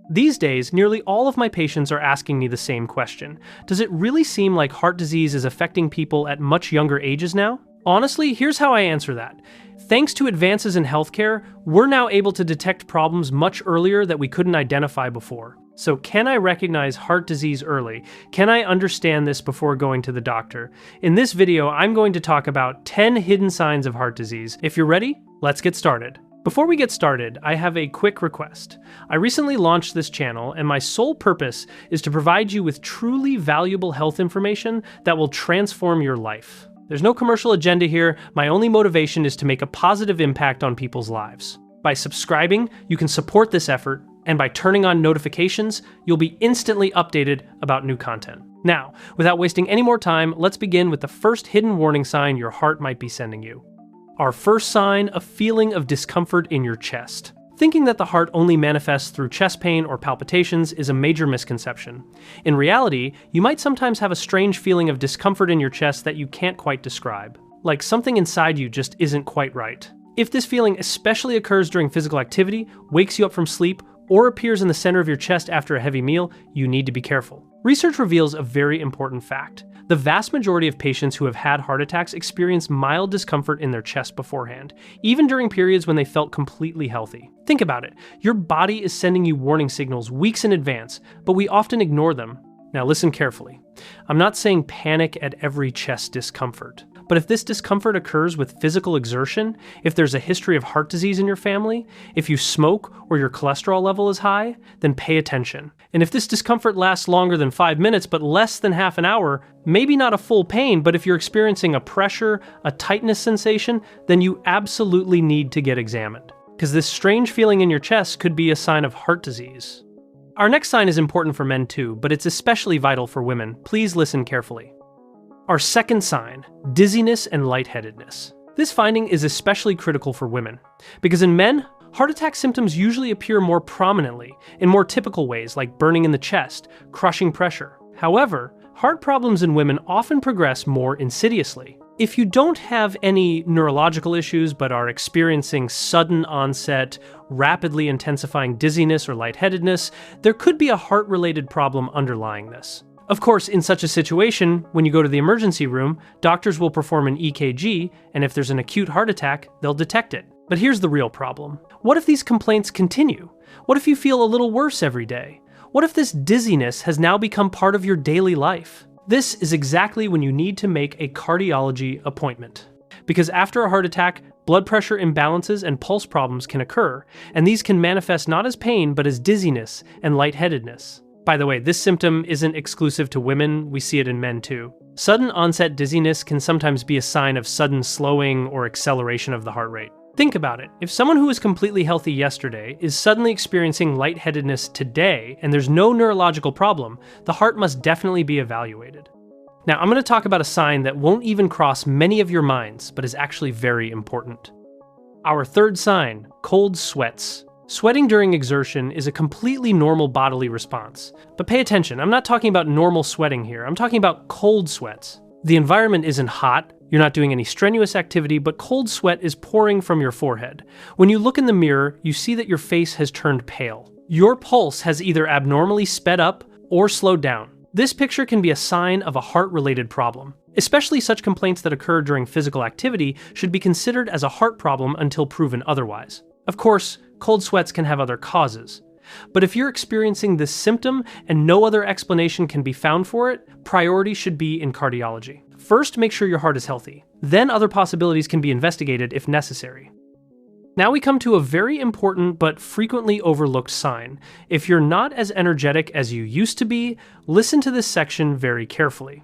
These days, nearly all of my patients are asking me the same question. Does it really seem like heart disease is affecting people at much younger ages now? Honestly, here's how I answer that. Thanks to advances in healthcare, we're now able to detect problems much earlier that we couldn't identify before. So can I recognize heart disease early? Can I understand this before going to the doctor? In this video, I'm going to talk about 10 hidden signs of heart disease. If you're ready, let's get started. Before we get started, I have a quick request. I recently launched this channel, and my sole purpose is to provide you with truly valuable health information that will transform your life. There's no commercial agenda here. My only motivation is to make a positive impact on people's lives. By subscribing, you can support this effort, and by turning on notifications, you'll be instantly updated about new content. Now, without wasting any more time, let's begin with the first hidden warning sign your heart might be sending you. Our first sign, a feeling of discomfort in your chest. Thinking that the heart only manifests through chest pain or palpitations is a major misconception. In reality, you might sometimes have a strange feeling of discomfort in your chest that you can't quite describe. Like something inside you just isn't quite right. If this feeling especially occurs during physical activity, wakes you up from sleep, or appears in the center of your chest after a heavy meal, you need to be careful. Research reveals a very important fact. The vast majority of patients who have had heart attacks experience mild discomfort in their chest beforehand, even during periods when they felt completely healthy. Think about it. Your body is sending you warning signals weeks in advance, but we often ignore them. Now listen carefully. I'm not saying panic at every chest discomfort. But if this discomfort occurs with physical exertion, if there's a history of heart disease in your family, if you smoke or your cholesterol level is high, then pay attention. And if this discomfort lasts longer than 5 minutes but less than half an hour, maybe not a full pain, but if you're experiencing a pressure, a tightness sensation, then you absolutely need to get examined. Because this strange feeling in your chest could be a sign of heart disease. Our next sign is important for men too, but it's especially vital for women. Please listen carefully. Our second sign, dizziness and lightheadedness. This finding is especially critical for women, because in men, heart attack symptoms usually appear more prominently, in more typical ways like burning in the chest, crushing pressure. However, heart problems in women often progress more insidiously. If you don't have any neurological issues but are experiencing sudden onset, rapidly intensifying dizziness or lightheadedness, there could be a heart-related problem underlying this. Of course, in such a situation, when you go to the emergency room, doctors will perform an EKG, and if there's an acute heart attack, they'll detect it. But here's the real problem. What if these complaints continue? What if you feel a little worse every day? What if this dizziness has now become part of your daily life? This is exactly when you need to make a cardiology appointment. Because after a heart attack, blood pressure imbalances and pulse problems can occur, and these can manifest not as pain, but as dizziness and lightheadedness. By the way, this symptom isn't exclusive to women, we see it in men too. Sudden onset dizziness can sometimes be a sign of sudden slowing or acceleration of the heart rate. Think about it. If someone who was completely healthy yesterday is suddenly experiencing lightheadedness today and there's no neurological problem, the heart must definitely be evaluated. Now, I'm going to talk about a sign that won't even cross many of your minds, but is actually very important. Our third sign, cold sweats. Sweating during exertion is a completely normal bodily response. But pay attention, I'm not talking about normal sweating here, I'm talking about cold sweats. The environment isn't hot, you're not doing any strenuous activity, but cold sweat is pouring from your forehead. When you look in the mirror, you see that your face has turned pale. Your pulse has either abnormally sped up or slowed down. This picture can be a sign of a heart-related problem. Especially such complaints that occur during physical activity should be considered as a heart problem until proven otherwise. Of course, cold sweats can have other causes. But if you're experiencing this symptom and no other explanation can be found for it, priority should be in cardiology. First, make sure your heart is healthy. Then other possibilities can be investigated if necessary. Now we come to a very important but frequently overlooked sign. If you're not as energetic as you used to be, listen to this section very carefully.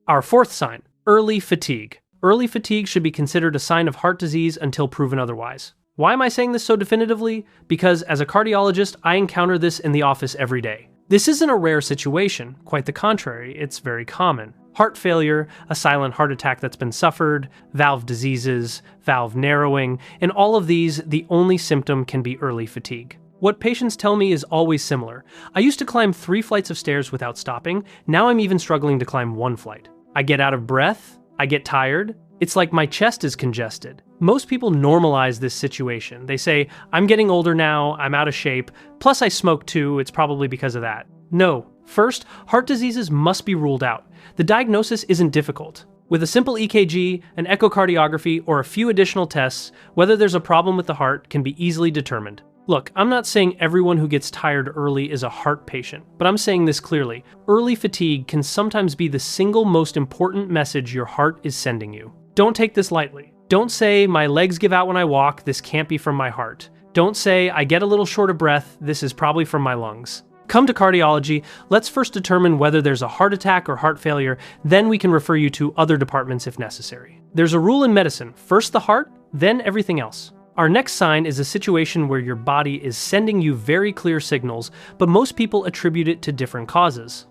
Our fourth sign, early fatigue. Early fatigue should be considered a sign of heart disease until proven otherwise. Why am I saying this so definitively? Because as a cardiologist, I encounter this in the office every day. This isn't a rare situation, quite the contrary, it's very common. Heart failure, a silent heart attack that's been suffered, valve diseases, valve narrowing, in all of these, the only symptom can be early fatigue. What patients tell me is always similar. I used to climb 3 flights of stairs without stopping, now I'm even struggling to climb 1 flight. I get out of breath, I get tired, It's like my chest is congested. Most people normalize this situation. They say, I'm getting older now, I'm out of shape, plus I smoke too, it's probably because of that. No. First, heart diseases must be ruled out. The diagnosis isn't difficult. With a simple EKG, an echocardiography, or a few additional tests, whether there's a problem with the heart can be easily determined. Look, I'm not saying everyone who gets tired early is a heart patient, but I'm saying this clearly. Early fatigue can sometimes be the single most important message your heart is sending you. Don't take this lightly. Don't say, my legs give out when I walk, this can't be from my heart. Don't say, I get a little short of breath, this is probably from my lungs. Come to cardiology, let's first determine whether there's a heart attack or heart failure, then we can refer you to other departments if necessary. There's a rule in medicine, first the heart, then everything else. Our next sign is a situation where your body is sending you very clear signals, but most people attribute it to different causes.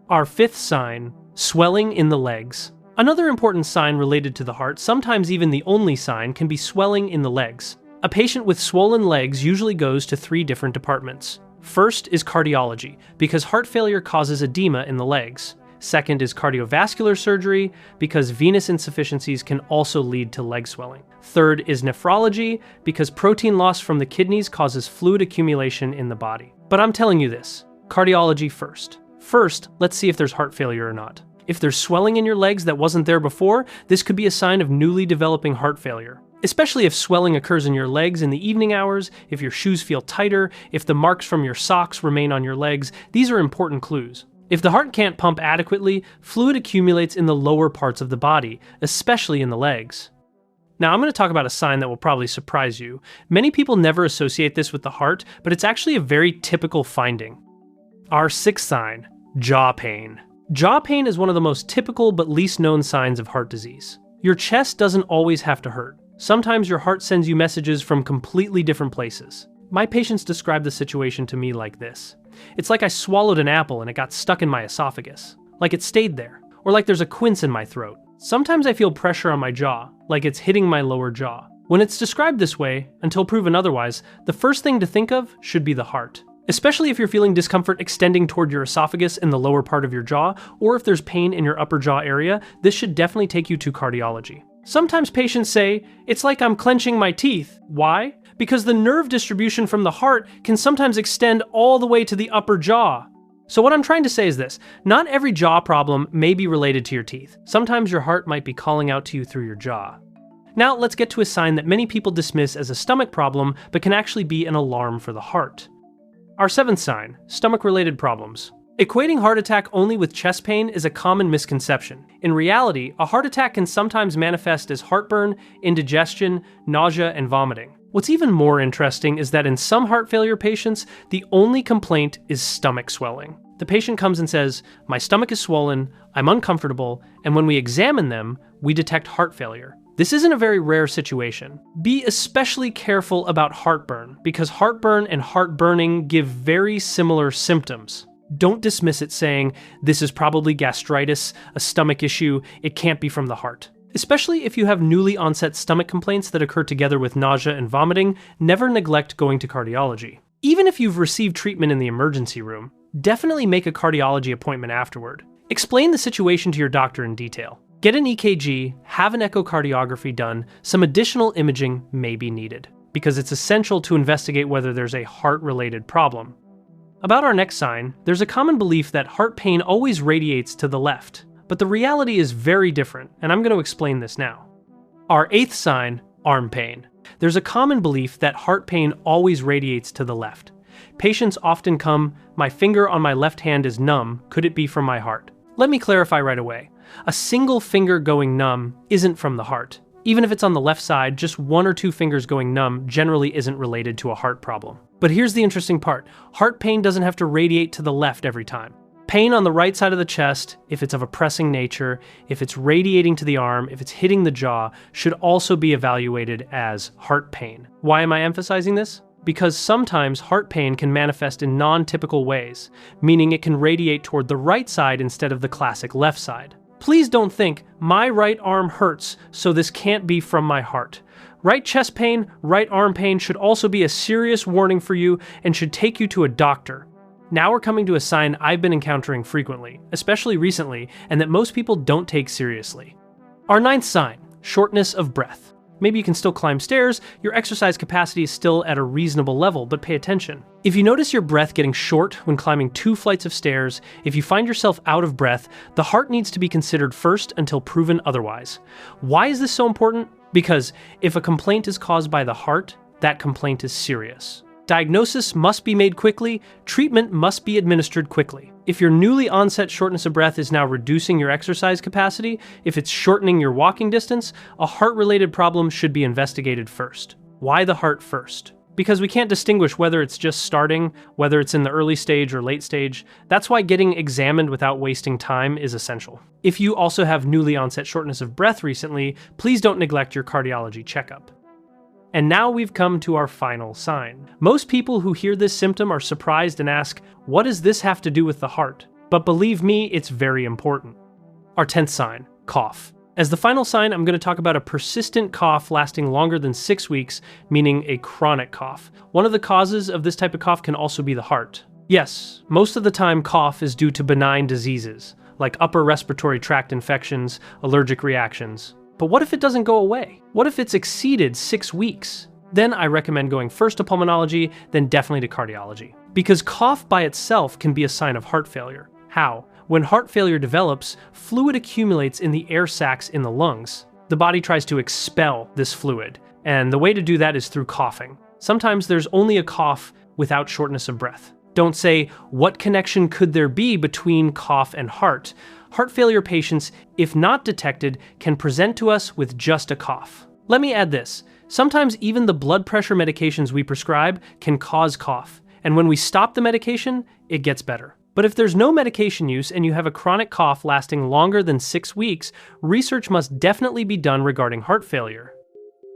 Our fifth sign, swelling in the legs. Another important sign related to the heart, sometimes even the only sign, can be swelling in the legs. A patient with swollen legs usually goes to 3 different departments. First is cardiology, because heart failure causes edema in the legs. Second is cardiovascular surgery, because venous insufficiencies can also lead to leg swelling. Third is nephrology, because protein loss from the kidneys causes fluid accumulation in the body. But I'm telling you this, cardiology first. First, let's see if there's heart failure or not. If there's swelling in your legs that wasn't there before, this could be a sign of newly developing heart failure. Especially if swelling occurs in your legs in the evening hours, if your shoes feel tighter, if the marks from your socks remain on your legs, these are important clues. If the heart can't pump adequately, fluid accumulates in the lower parts of the body, especially in the legs. Now I'm going to talk about a sign that will probably surprise you. Many people never associate this with the heart, but it's actually a very typical finding. Our sixth sign, jaw pain. Jaw pain is one of the most typical but least known signs of heart disease. Your chest doesn't always have to hurt. Sometimes your heart sends you messages from completely different places. My patients describe the situation to me like this. It's like I swallowed an apple and it got stuck in my esophagus. Like it stayed there. Or like there's a quince in my throat. Sometimes I feel pressure on my jaw, like it's hitting my lower jaw. When it's described this way, until proven otherwise, the first thing to think of should be the heart. Especially if you're feeling discomfort extending toward your esophagus in the lower part of your jaw, or if there's pain in your upper jaw area, this should definitely take you to cardiology. Sometimes patients say, it's like I'm clenching my teeth. Why? Because the nerve distribution from the heart can sometimes extend all the way to the upper jaw. So what I'm trying to say is this, not every jaw problem may be related to your teeth. Sometimes your heart might be calling out to you through your jaw. Now let's get to a sign that many people dismiss as a stomach problem, but can actually be an alarm for the heart. Our seventh sign, stomach-related problems. Equating heart attack only with chest pain is a common misconception. In reality, a heart attack can sometimes manifest as heartburn, indigestion, nausea, and vomiting. What's even more interesting is that in some heart failure patients, the only complaint is stomach swelling. The patient comes and says, my stomach is swollen, I'm uncomfortable, and when we examine them, we detect heart failure. This isn't a very rare situation. Be especially careful about heartburn, because heartburn and heartburning give very similar symptoms. Don't dismiss it saying, this is probably gastritis, a stomach issue, it can't be from the heart. Especially if you have newly onset stomach complaints that occur together with nausea and vomiting, never neglect going to cardiology. Even if you've received treatment in the emergency room, definitely make a cardiology appointment afterward. Explain the situation to your doctor in detail. Get an EKG, have an echocardiography done, some additional imaging may be needed, because it's essential to investigate whether there's a heart-related problem. About our next sign, there's a common belief that heart pain always radiates to the left, but the reality is very different, and I'm going to explain this now. Our eighth sign, arm pain. There's a common belief that heart pain always radiates to the left. Patients often come, my finger on my left hand is numb, could it be from my heart? Let me clarify right away. A single finger going numb isn't from the heart. Even if it's on the left side, just 1 or 2 fingers going numb generally isn't related to a heart problem. But here's the interesting part. Heart pain doesn't have to radiate to the left every time. Pain on the right side of the chest, if it's of a pressing nature, if it's radiating to the arm, if it's hitting the jaw, should also be evaluated as heart pain. Why am I emphasizing this? Because sometimes heart pain can manifest in non-typical ways, meaning it can radiate toward the right side instead of the classic left side. Please don't think, my right arm hurts, so this can't be from my heart. Right chest pain, right arm pain should also be a serious warning for you and should take you to a doctor. Now we're coming to a sign I've been encountering frequently, especially recently, and that most people don't take seriously. Our ninth sign, shortness of breath. Maybe you can still climb stairs, your exercise capacity is still at a reasonable level, but pay attention. If you notice your breath getting short when climbing 2 flights of stairs, if you find yourself out of breath, the heart needs to be considered first until proven otherwise. Why is this so important? Because if a complaint is caused by the heart, that complaint is serious. Diagnosis must be made quickly, treatment must be administered quickly. If your newly onset shortness of breath is now reducing your exercise capacity, if it's shortening your walking distance, a heart-related problem should be investigated first. Why the heart first? Because we can't distinguish whether it's just starting, whether it's in the early stage or late stage. That's why getting examined without wasting time is essential. If you also have newly onset shortness of breath recently, please don't neglect your cardiology checkup. And now we've come to our final sign. Most people who hear this symptom are surprised and ask, what does this have to do with the heart? But believe me, it's very important. Our 10th sign, cough. As the final sign, I'm going to talk about a persistent cough lasting longer than 6 weeks, meaning a chronic cough. One of the causes of this type of cough can also be the heart. Yes, most of the time cough is due to benign diseases, like upper respiratory tract infections, allergic reactions. But what if it doesn't go away? What if it's exceeded 6 weeks? Then I recommend going first to pulmonology, then definitely to cardiology. Because cough by itself can be a sign of heart failure. How? When heart failure develops, fluid accumulates in the air sacs in the lungs. The body tries to expel this fluid, and the way to do that is through coughing. Sometimes there's only a cough without shortness of breath. Don't say, what connection could there be between cough and heart? Heart failure patients, if not detected, can present to us with just a cough. Let me add this. Sometimes even the blood pressure medications we prescribe can cause cough, and when we stop the medication, it gets better. But if there's no medication use and you have a chronic cough lasting longer than 6 weeks, research must definitely be done regarding heart failure.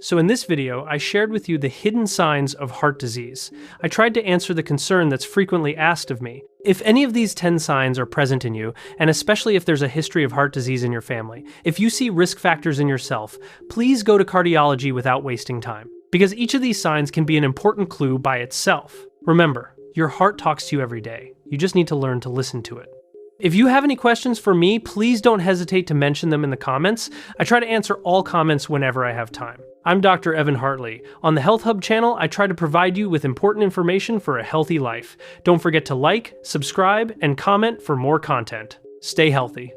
So in this video, I shared with you the hidden signs of heart disease. I tried to answer the concern that's frequently asked of me. If any of these 10 signs are present in you, and especially if there's a history of heart disease in your family, if you see risk factors in yourself, please go to cardiology without wasting time. Because each of these signs can be an important clue by itself. Remember, your heart talks to you every day. You just need to learn to listen to it. If you have any questions for me, please don't hesitate to mention them in the comments. I try to answer all comments whenever I have time. I'm Dr. Evan Hartley. On the Health Hub channel, I try to provide you with important information for a healthy life. Don't forget to like, subscribe, and comment for more content. Stay healthy.